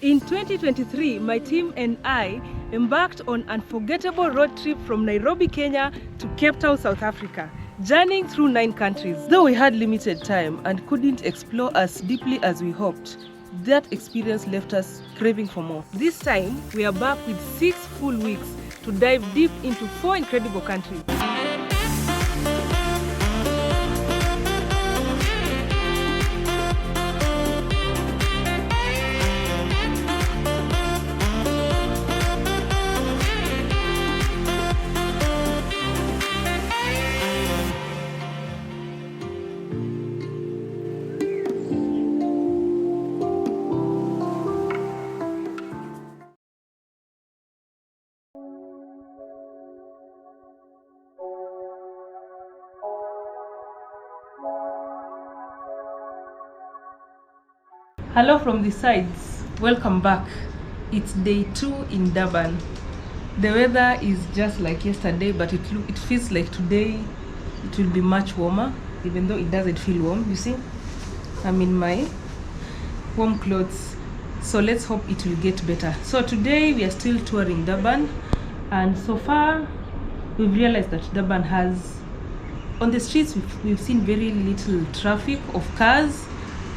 In 2023, my team and I embarked on an unforgettable road trip from Nairobi, Kenya to Cape Town, South Africa, journeying through 9 countries. Though we had limited time and couldn't explore as deeply as we hoped, that experience left us craving for more. This time, we are back with 6 full weeks to dive deep into 4 incredible countries. Hello from the sides, welcome back. It's day 2 in Durban. The weather is just like yesterday, but it feels like today it will be much warmer, even though it doesn't feel warm. You see, I'm in my warm clothes, so let's hope it will get better. So today we are still touring Durban, and so far we've realized that Durban has, on the streets we've seen very little traffic of cars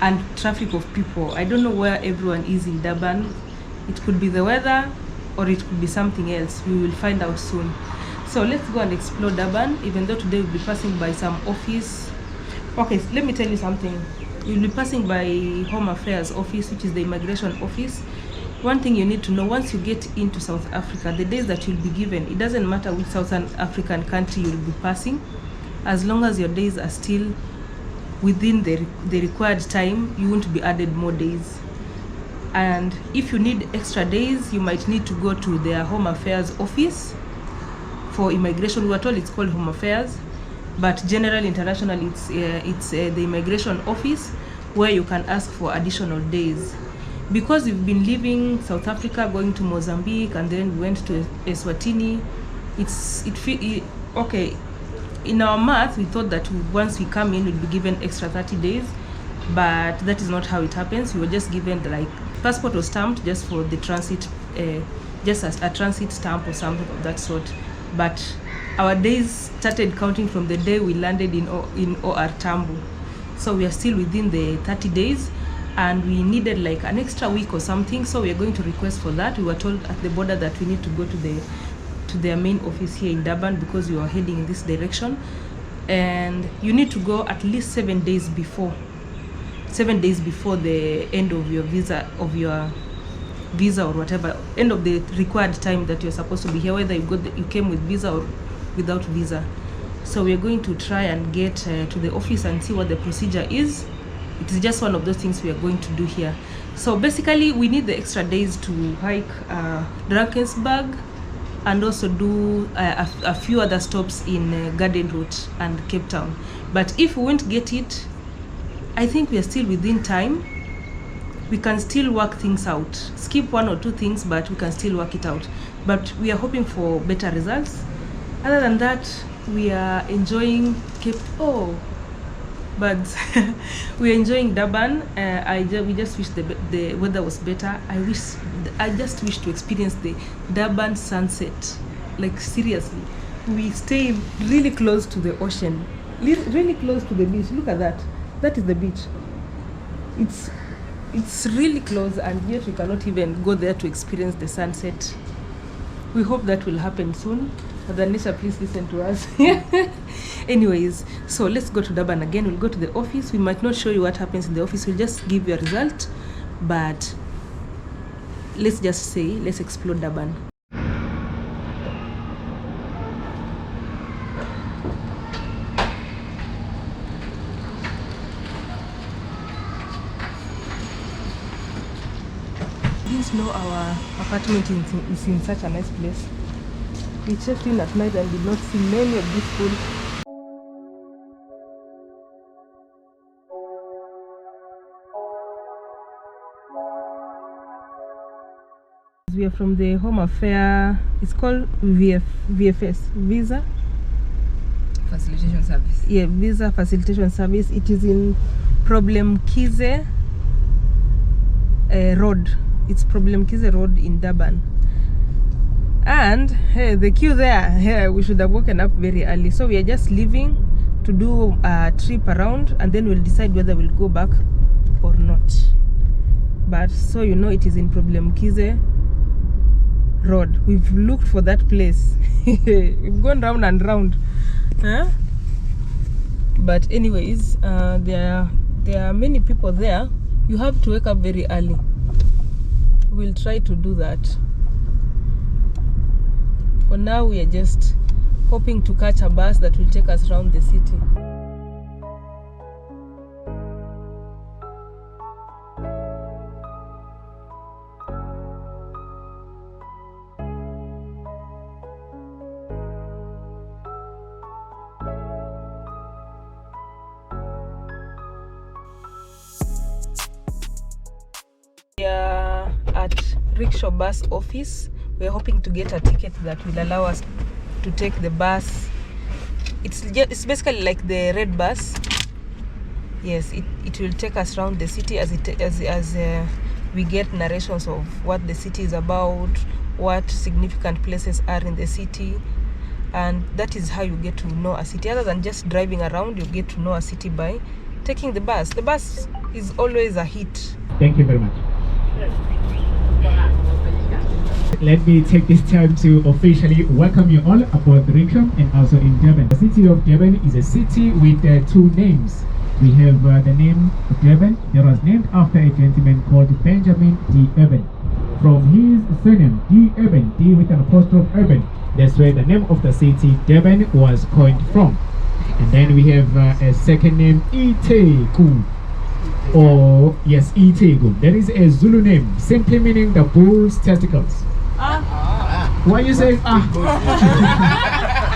and traffic of people. I don't know where everyone is in Durban. It could be the weather or it could be something else. We will find out soon. So let's go and explore Durban, even though today we'll be passing by some office. Okay, let me tell you something. You'll be passing by Home Affairs office, which is the immigration office. One thing you need to know, once you get into South Africa, the days that you'll be given, it doesn't matter which Southern African country you'll be passing, as long as your days are still within the required time, you won't be added more days. And if you need extra days, you might need to go to their Home Affairs office for immigration. We were told it's called Home Affairs, but generally internationally it's the immigration office where you can ask for additional days. Because we've been leaving South Africa, going to Mozambique, and then we went to Eswatini, okay, in our math we thought that once we come in we'll be given extra 30 days, but that is not how it happens. We were just given the passport was stamped just for the transit, just as a transit stamp or something of that sort, but our days started counting from the day we landed in OR Tambo. So we are still within the 30 days and we needed like an extra week or something, so we are going to request for that. We were told at the border that we need to go to their main office here in Durban because we are heading in this direction, and you need to go at least 7 days before the end of your visa or whatever, end of the required time that you're supposed to be here, whether you came with visa or without visa. So we are going to try and get to the office and see what the procedure is. It is just one of those things we are going to do here. So basically we need the extra days to hike Drakensberg and also do a few other stops in Garden Route and Cape Town. But if we won't get it, I think we are still within time. We can still work things out. Skip 1 or 2 things, but we can still work it out. But we are hoping for better results. Other than that, we are enjoying birds. We are enjoying Durban. We just wish the weather was better. I just wish to experience the Durban sunset. Like seriously, we stay really close to the ocean, really close to the beach. Look at that. That is the beach. It's really close, and yet we cannot even go there to experience the sunset. We hope that will happen soon. Mother Nature, please listen to us. Anyways, so let's go to Durban again. We'll go to the office. We might not show you what happens in the office. We'll just give you a result, but let's just say, let's explore Durban. Didn't know our apartment is in such a nice place. We checked in at night and did not see many of these people. We are from the Home Affairs. It's called VFS, Visa Facilitation Service. Yeah, Visa Facilitation Service. It is in Problem Kize Road It's Problem Kize Road in Durban. And hey, the queue there, hey, we should have woken up very early. So we are just leaving to do a trip around, and then we'll decide whether we'll go back or not. But so you know, it is in Problem Kize Road. We've looked for that place. We've gone round and round. Huh? But anyways, there are many people there. You have to wake up very early. We'll try to do that. For now, we are just hoping to catch a bus that will take us around the city. We are at rickshaw bus office. We are hoping to get a ticket that will allow us to take the bus. It's basically like the red bus. Yes, it will take us around the city as we get narrations of what the city is about, what significant places are in the city, and that is how you get to know a city. Other than just driving around, you get to know a city by taking the bus. The bus is always a hit. Thank you very much. Let me take this time to officially welcome you all aboard the rickshaw and also in Durban. The city of Durban is a city with two names. We have the name Durban. It was named after a gentleman called Benjamin D. Urban. From his surname, D. Urban, D with an apostrophe Urban, that's where the name of the city Durban was coined from. And then we have a second name, Itegu. Or yes, Itegu. That is a Zulu name, simply meaning the bull's testicles. Why are you saying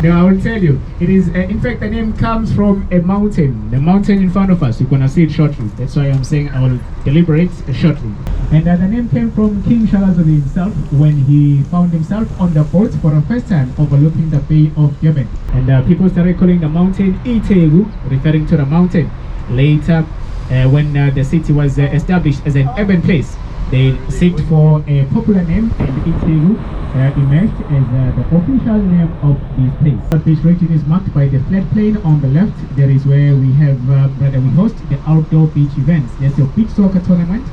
No, I will tell you. It is, in fact, the name comes from a mountain. The mountain in front of us. You're gonna see it shortly. That's why I'm saying I will deliberate shortly. And the name came from King Shalazoli himself when he found himself on the boat for the first time overlooking the Bay of Durban. And people started calling the mountain Itegu, referring to the mountain. Later, when the city was established as an urban place, they seeked for a popular name, and Itegu emerged as the official name of this place. This region is marked by the floodplain on the left. There is where we have we host the outdoor beach events. There's your beach soccer tournament,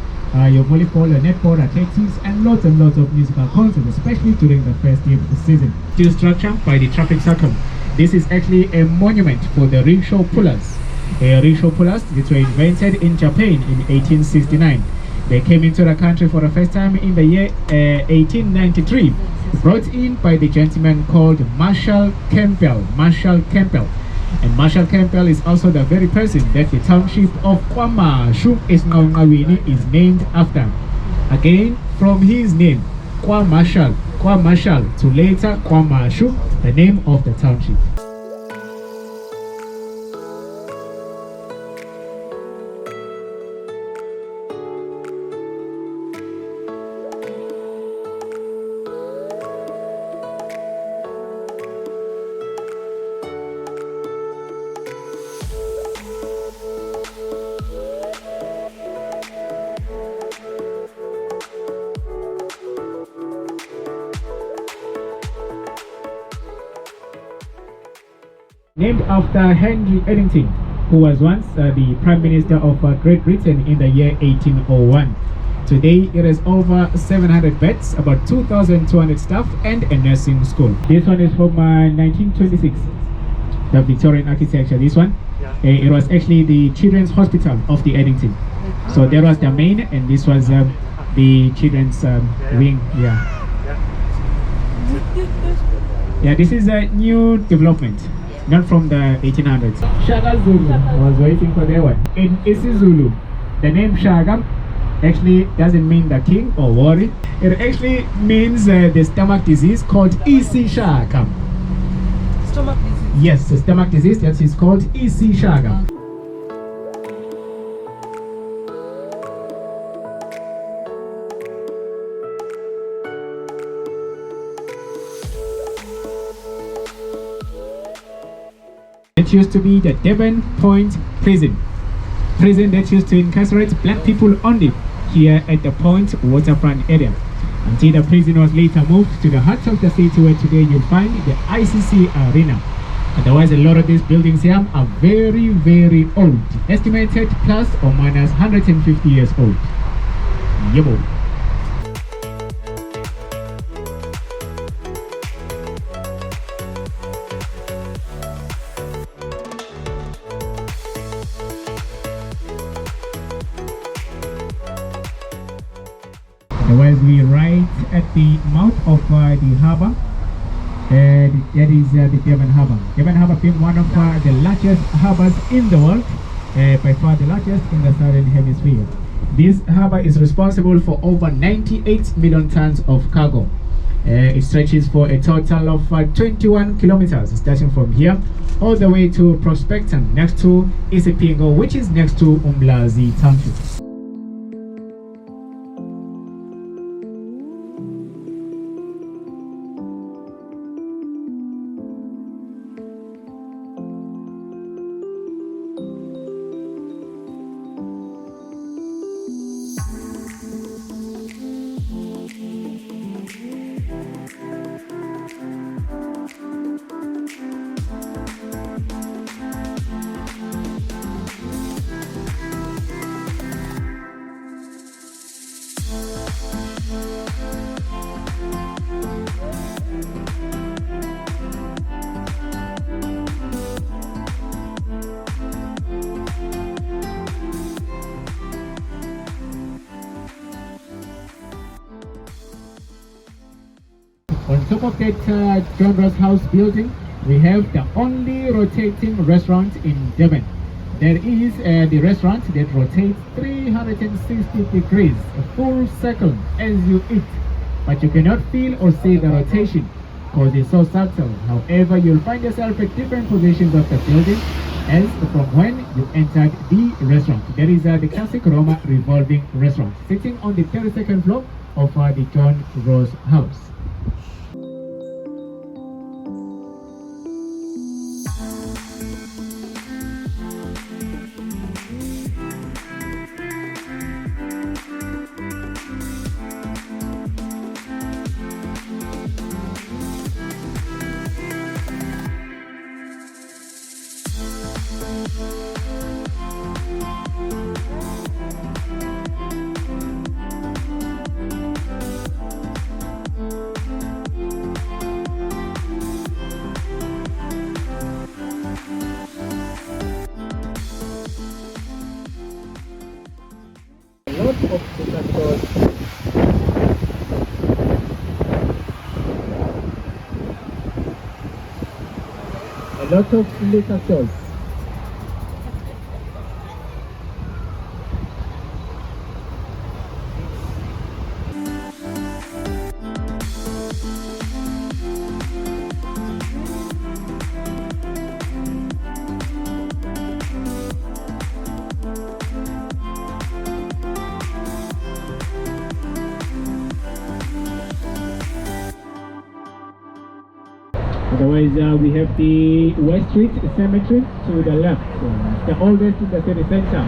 your volleyball, netball, athletics, and lots of musical concerts, especially during the festive season. Still structured by the traffic circle. This is actually a monument for the rickshaw pullers. Rickshaw pullers, which were invented in Japan in 1869. They came into the country for the first time in the year 1893, brought in by the gentleman called Marshall Campbell. And Marshall Campbell is also the very person that the township of KwaMashu is named after. Again, from his name, KwaMashu to later KwaMashu, the name of the township. Named after Henry Eddington, who was once the Prime Minister of Great Britain in the year 1801. Today it has over 700 beds, about 2,200 staff, and a nursing school. This one is from 1926, the Victorian architecture. This one, it was actually the Children's Hospital of the Eddington. So there was the main, and this was the children's wing. Yeah, this is a new development. Not from the 1800s. Shaga Zulu was waiting for that one. In isiZulu, the name Shaga actually doesn't mean the king or warrior. It actually means the stomach disease called Isi Shaga. Stomach disease? Yes, the stomach disease that is called Isi Shaga. It used to be the Durban Point prison that used to incarcerate black people only. here at the Point waterfront area, until the prison was later moved to the heart of the city, where today you'll find the ICC Arena. Otherwise, a lot of these buildings here are very, very old, estimated plus or minus 150 years old. Yebo. Otherwise, we right at the mouth of the harbor. That is the Durban Harbour. Durban Harbour being one of the largest harbours in the world, by far the largest in the southern hemisphere. This harbour is responsible for over 98 million tons of cargo. It stretches for a total of 21 kilometers, starting from here all the way to Prospectum, next to Isipingo, which is next to Umlazi Township. On top of that John Ross House building, we have the only rotating restaurant in Durban. There is the restaurant that rotates 360 degrees, a full circle as you eat. But you cannot feel or see the rotation because it's so subtle. However, you'll find yourself at different positions of the building as from when you entered the restaurant. There is the classic Roma revolving restaurant sitting on the 32nd floor of the John Ross House. A lot of liquor stores. Otherwise, we have the West Street Cemetery to the left, the oldest in the city center.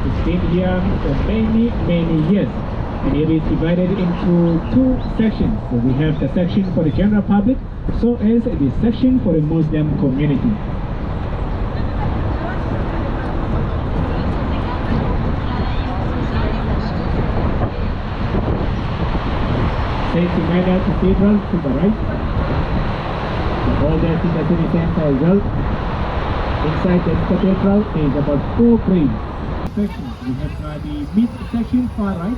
It's been here for many, many years, and it is divided into two sections. So we have the section for the general public, so as the section for the Muslim community. St. Emmanuel Cathedral to the right. All that in the city center as well. Inside the cathedral is about 4 grades. Sections. We have the meat section far right.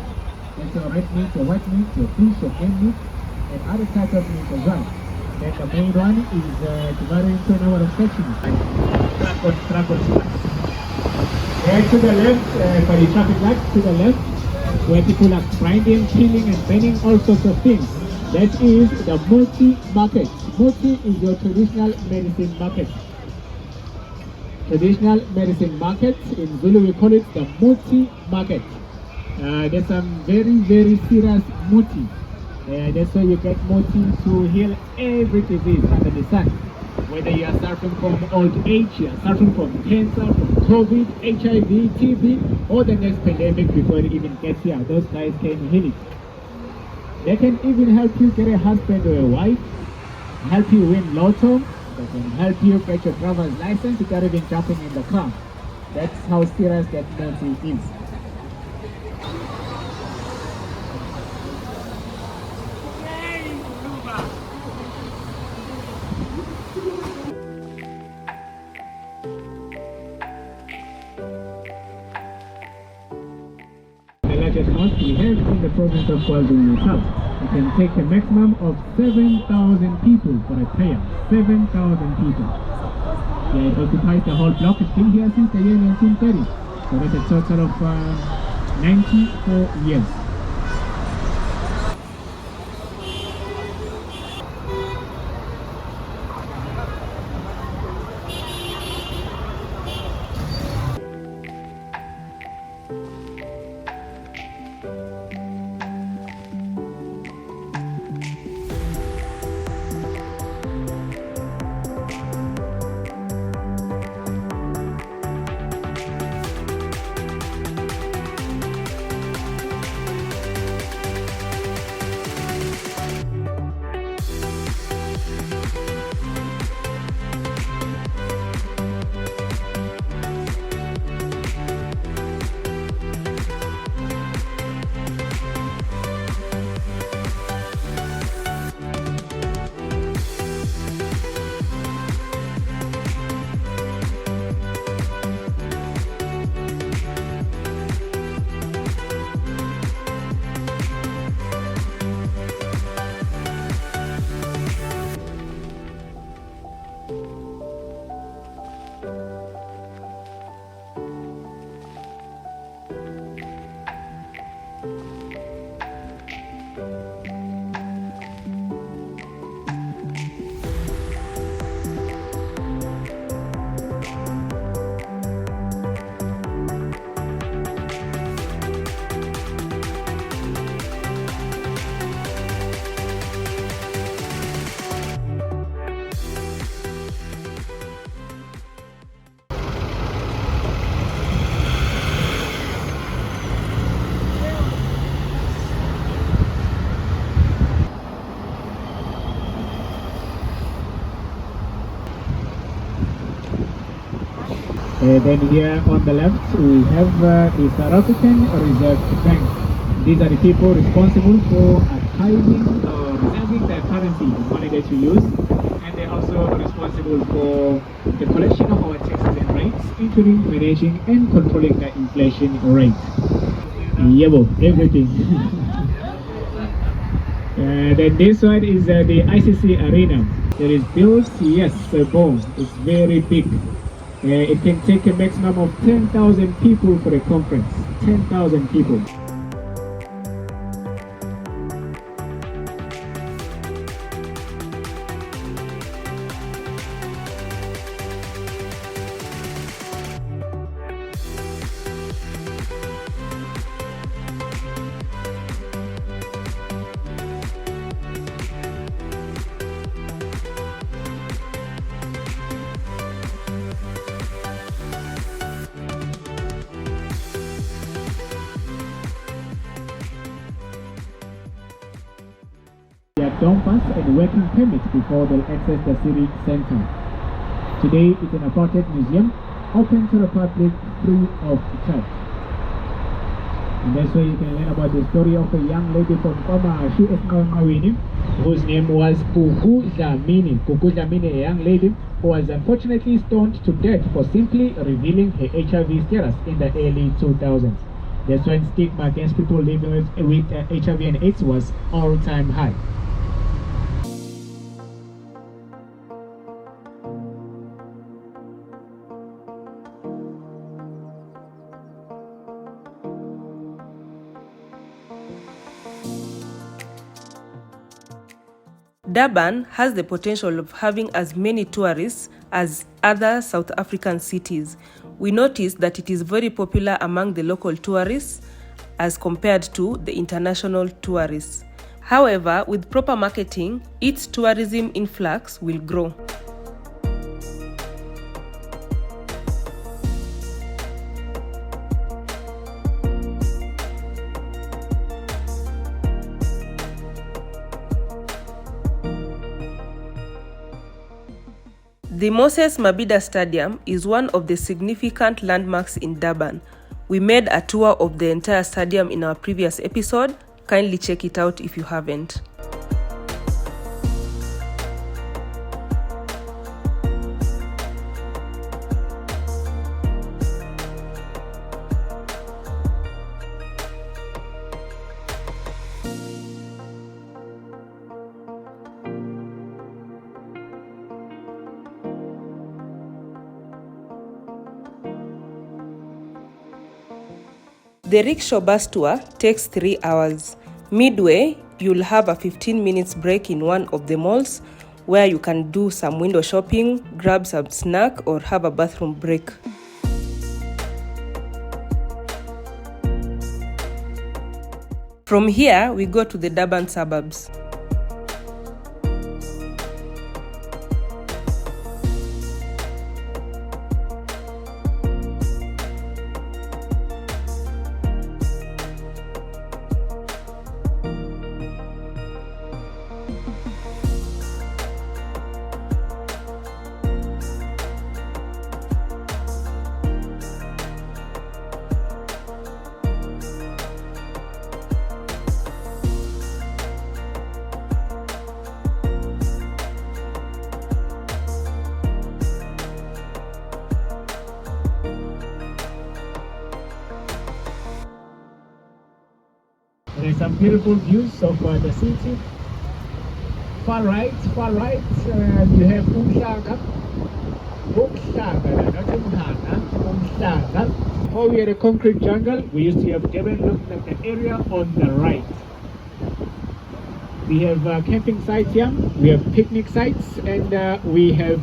There's your red meat, your white meat, your fish, your game meat, and other types of meat as well. Then the main one is divided into a number of sections. Traffic lights. Right to the left, for the traffic lights to the left, where people are grinding, peeling, and burning all sorts of things. That is the Multi market. Multi is your traditional medicine market. Traditional medicine market, in Zulu we call it the Multi market. There's some very, very serious Multi. That's why you get Multi to heal every disease under the sun. Whether you are suffering from old age, you are suffering from cancer, from COVID, HIV, TB, or the next pandemic before it even gets here, those guys can heal it. They can even help you get a husband or a wife, help you win lotto, they can help you get your driver's license without even jumping in the car. That's how serious that multi is. The largest mosque we have in the province of KwaZulu-Natal. You can take a maximum of 7,000 people for a prayer. 7,000 people. Yeah, it occupies the whole block. It's been here since the year 1930. So that's a total of 94 years. Then here on the left we have the South African Reserve Bank. These are the people responsible for archiving or reserving the currency, the money that you use, and they're also responsible for the collection of our taxes and rates, including managing and controlling the inflation rate. Yebo, everything. Then this one is the ICC Arena. It is built, yes, it's very big. It can take a maximum of 10,000 people for a conference. 10,000 people. Their dump-pass and working permits before they'll access the city center. Today it's an apartheid museum open to the public free of charge. And that's where you can learn about the story of a young lady from Kwamashu Mawini, whose name was Kuku Dlamini. Kuku Dlamini, a young lady who was unfortunately stoned to death for simply revealing her HIV status in the early 2000s. That's when stigma against people living with HIV and AIDS was all-time high. Durban has the potential of having as many tourists as other South African cities. We noticed that it is very popular among the local tourists as compared to the international tourists. However, with proper marketing, its tourism influx will grow. The Moses Mabhida Stadium is one of the significant landmarks in Durban. We made a tour of the entire stadium in our previous episode. Kindly check it out if you haven't. The rickshaw bus tour takes 3 hours. Midway, you'll have a 15 minutes break in one of the malls where you can do some window shopping, grab some snack, or have a bathroom break. From here, we go to the Durban suburbs. There's some beautiful views of the city. Far right, you have Umhlanga. Not Umhlanga. Before we had a concrete jungle, we used to have Durban looking at the area on the right. We have camping sites here, we have picnic sites, and we have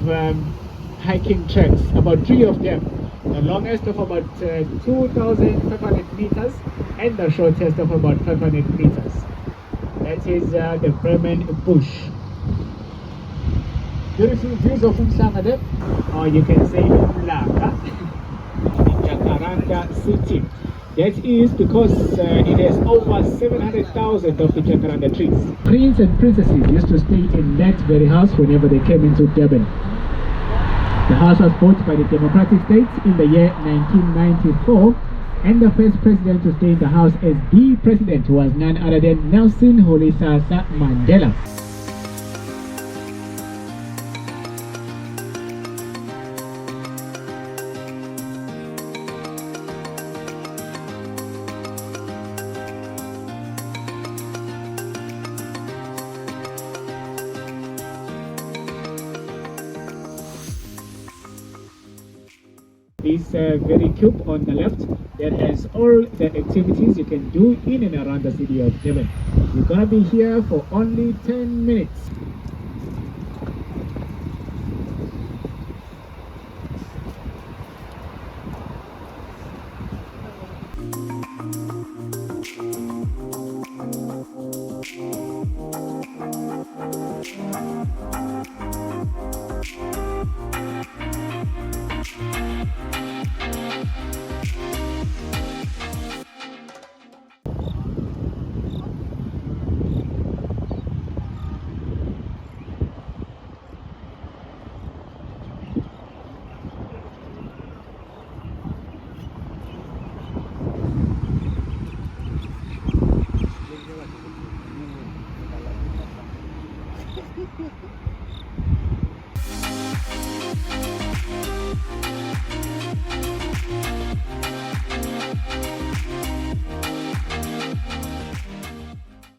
hiking tracks, about 3 of them. The longest of about 2,500 meters and the shortest of about 500 meters. That is the Bremen Bush. Beautiful views of Umhlanga there, or you can say Umhlanga, in Jacaranda City. That is because it has over 700,000 of the Jacaranda trees. Prince and princesses used to stay in that very house whenever they came into Durban. The house was bought by the Democratic States in the year 1994, and the first president to stay in the house as the president was none other than Nelson Rolihlahla Mandela. This very cube on the left that has all the activities you can do in and around the city of Durban. You're gonna be here for only 10 minutes.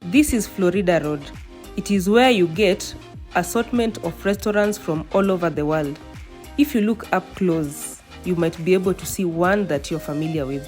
This is Florida Road. It is where you get assortment of restaurants from all over the world. If you look up close, you might be able to see one that you're familiar with.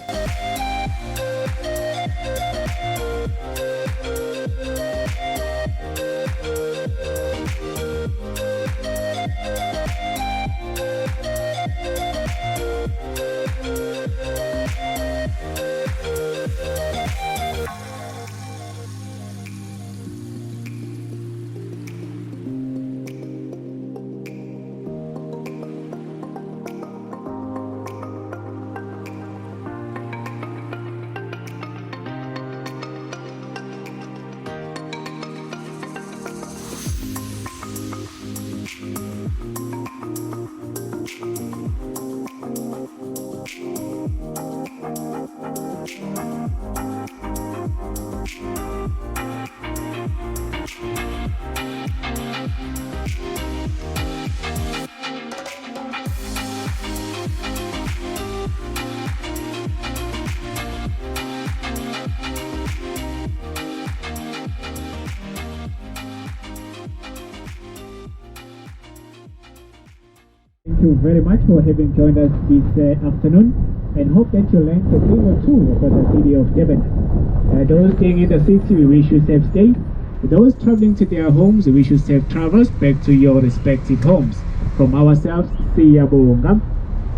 Thank you very much for having joined us this afternoon, and hope that you learned a thing or two about the city of Durban. Those staying in the city, we wish you safe stay. Those traveling to their homes, we wish you safe travels back to your respective homes. From ourselves, siyabonga,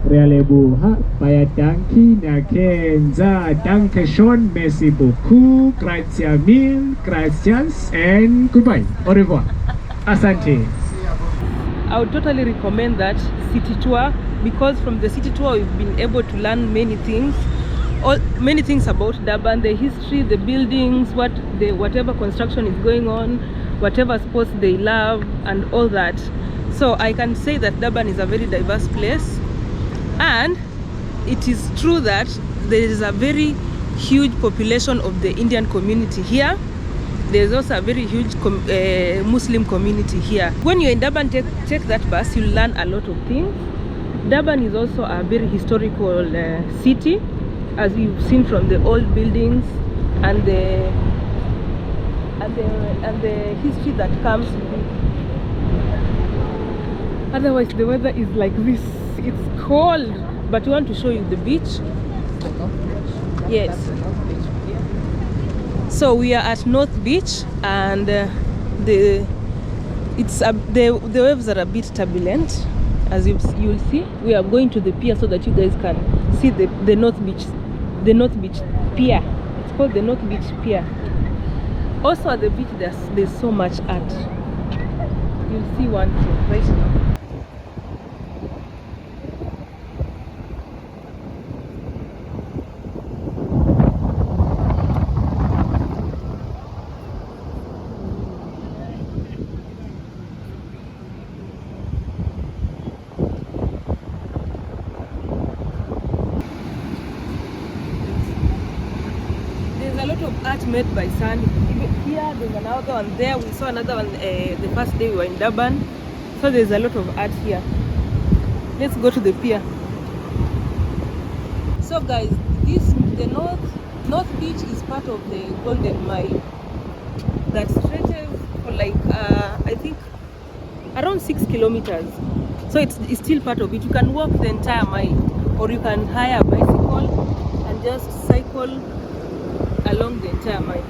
Realebuha, Bayadanki, Nakenza, Danke schon, merci beaucoup, grazie mille, gracias, and goodbye. Au revoir. Asante. I would totally recommend that city tour, because from the city tour we've been able to learn many things about Durban, the history, the buildings, whatever construction is going on, whatever sports they love, and all that. So I can say that Durban is a very diverse place, and it is true that there is a very huge population of the Indian community here. There's also a very huge Muslim community here. When you're in Durban, take that bus, you'll learn a lot of things. Durban is also a very historical city, as you've seen from the old buildings and the history that comes with it. Otherwise, the weather is like this. It's cold, but we want to show you the beach. Yes. So we are at North Beach, and the waves are a bit turbulent, as you'll see. We are going to the pier so that you guys can see the North Beach pier. It's called the North Beach Pier. Also at the beach, there's so much art. You'll see one thing right now. A lot of art made by sand. Even here, there's another one there. We saw another one the first day we were in Durban. So there's a lot of art here. Let's go to the pier. So guys, the North Beach is part of the Golden Mile that stretches for like I think around 6 kilometers. So it's still part of it. You can walk the entire mile, or you can hire a bicycle and just cycle along the entire mile.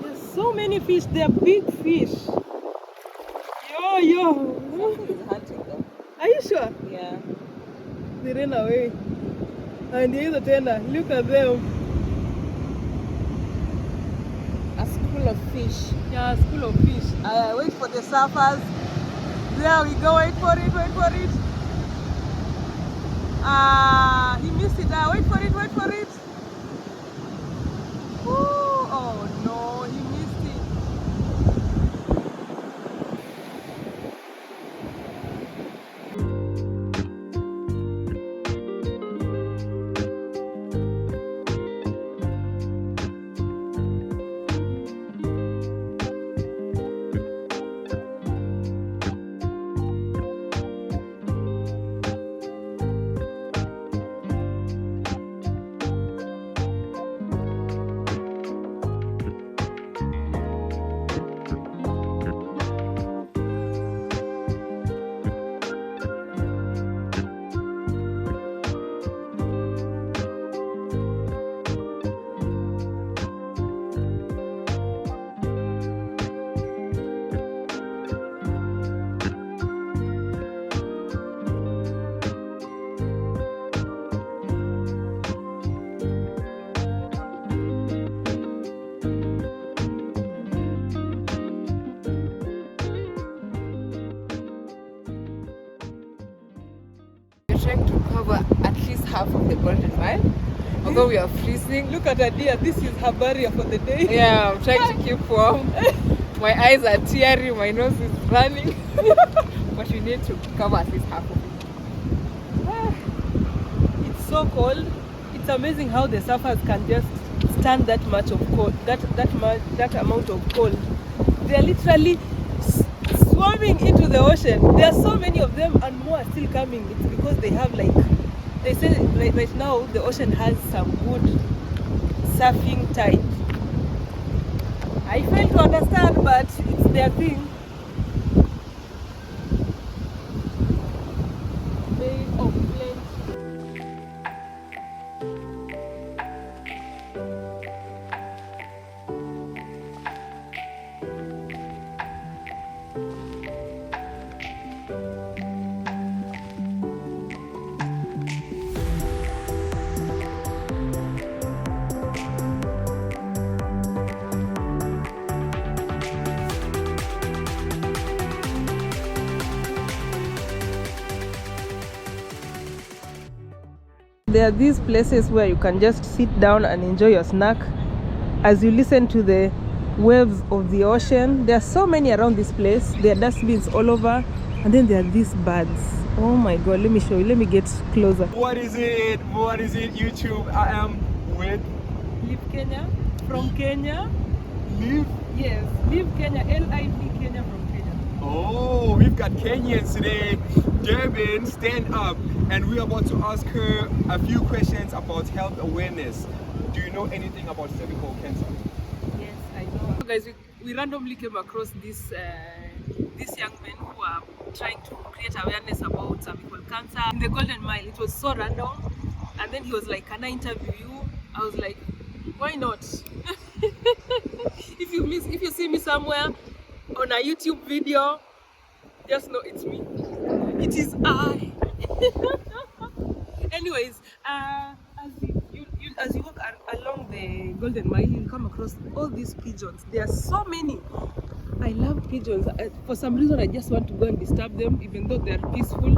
There's so many fish. They are big fish. Yo. Are you sure? Yeah. They ran away. And here's the tender. Look at them. A school of fish. Yeah, a school of fish. Wait for the surfers. There we go. Wait for it. He missed it. Wait for it. Ooh, oh no, he missed it. trying to cover at least half of the Golden Mile. Although we are freezing. Look at Adia, this is her barrier for the day. Yeah, I'm trying to keep warm. My eyes are teary, my nose is running. But we need to cover at least half of it. It's so cold. It's amazing how the surfers can just stand that much of cold, that amount of cold. They are literally swarming into the ocean. There are so many of them, and more are still coming. It's because they have, like, they say right now the ocean has some good surfing tide. I fail to understand, but it's their thing. Made of plenty. There are these places where you can just sit down and enjoy your snack as you listen to the waves of the ocean. There are so many around this place. There are dustbins all over, and then there are these birds. Oh my god, let me show you. Let me get closer. What is it? What is it, YouTube? I am with Live Kenya from Kenya. Live. Yes, Live Kenya, L-I-V Kenya from Kenya. Oh, we've got Kenyans today. Durban, stand up. And we're about to ask her a few questions about health awareness. Do you know anything about cervical cancer? Yes, I know. So guys, we randomly came across this young men who are trying to create awareness about cervical cancer in the Golden Mile. It was so random, and then he was like, "Can I interview you?" I was like, "Why not?" If you see me somewhere on a YouTube video, just know it's me. It is I. Anyways, as you walk along the Golden Mile, you'll come across all these pigeons. There are so many. I love pigeons. For some reason, I just want to go and disturb them, even though they're peaceful.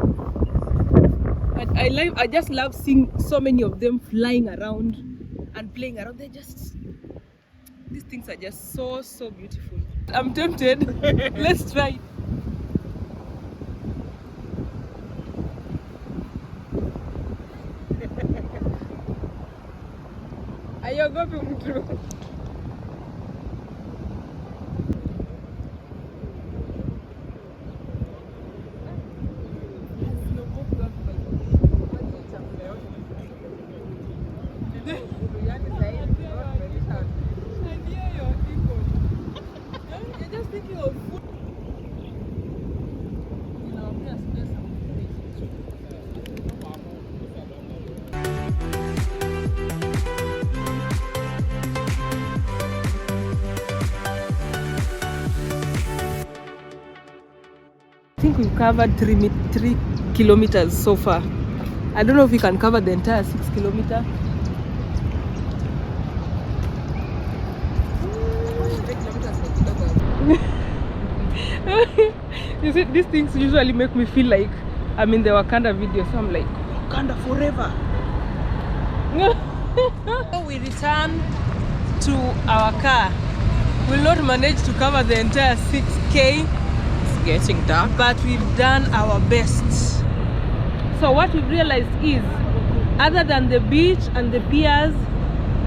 But I just love seeing so many of them flying around and playing around. These things are just so beautiful. I'm tempted. Let's try it. Ayogopi mtu. I think we've covered 3 kilometers so far. I don't know if we can cover the entire 6 kilometers. You see, these things usually make me feel like I'm in the Wakanda video, so I'm like, Wakanda forever. So we return to our car. We'll not manage to cover the entire 6K. Getting dark, but we've done our best. So what we've realized is, other than the beach and the piers,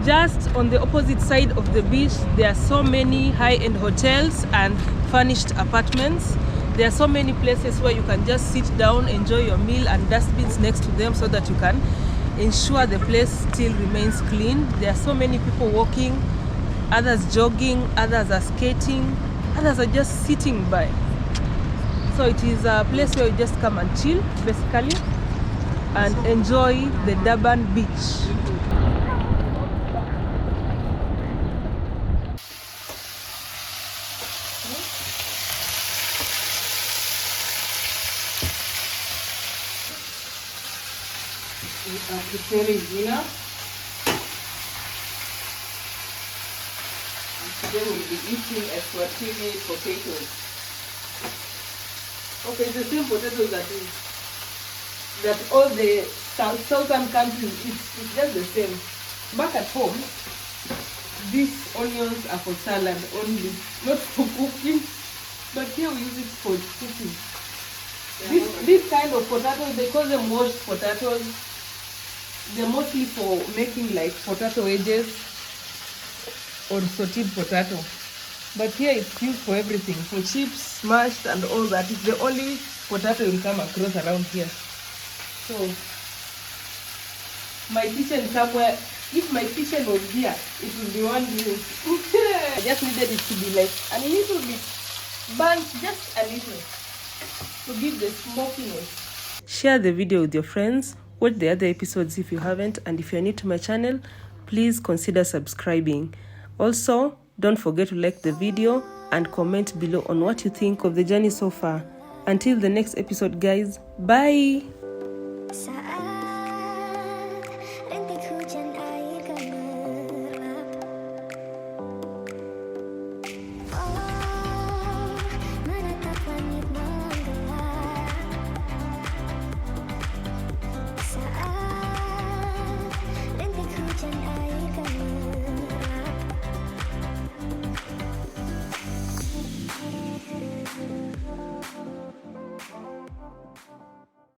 just on the opposite side of the beach, there are so many high-end hotels and furnished apartments. There are so many places where you can just sit down, enjoy your meal, and dustbins next to them so that you can ensure the place still remains clean. There are so many people walking, others jogging, others are skating, others are just sitting by. So it is a place where you just come and chill, basically, and enjoy the Durban beach. We are preparing dinner. And today we'll be eating a Swahili potatoes. Okay, it's the same potatoes that is. that all the southern countries, it's just the same. Back at home, these onions are for salad only, not for cooking. But here we use it for cooking. This kind of potatoes, they call them washed potatoes. They're mostly for making like potato wedges or sauteed potato. But here it's used for everything, for chips, mashed and all that. It's the only potato you'll come across around here. So my kitchen somewhere, if my kitchen was here, it would be one view. I just needed it to be like a little bit burnt, just a little, to give the smokiness. Share the video with your friends, watch the other episodes if you haven't, and if you're new to my channel, please consider subscribing. Also, don't forget to like the video and comment below on what you think of the journey so far. Until the next episode, guys, bye!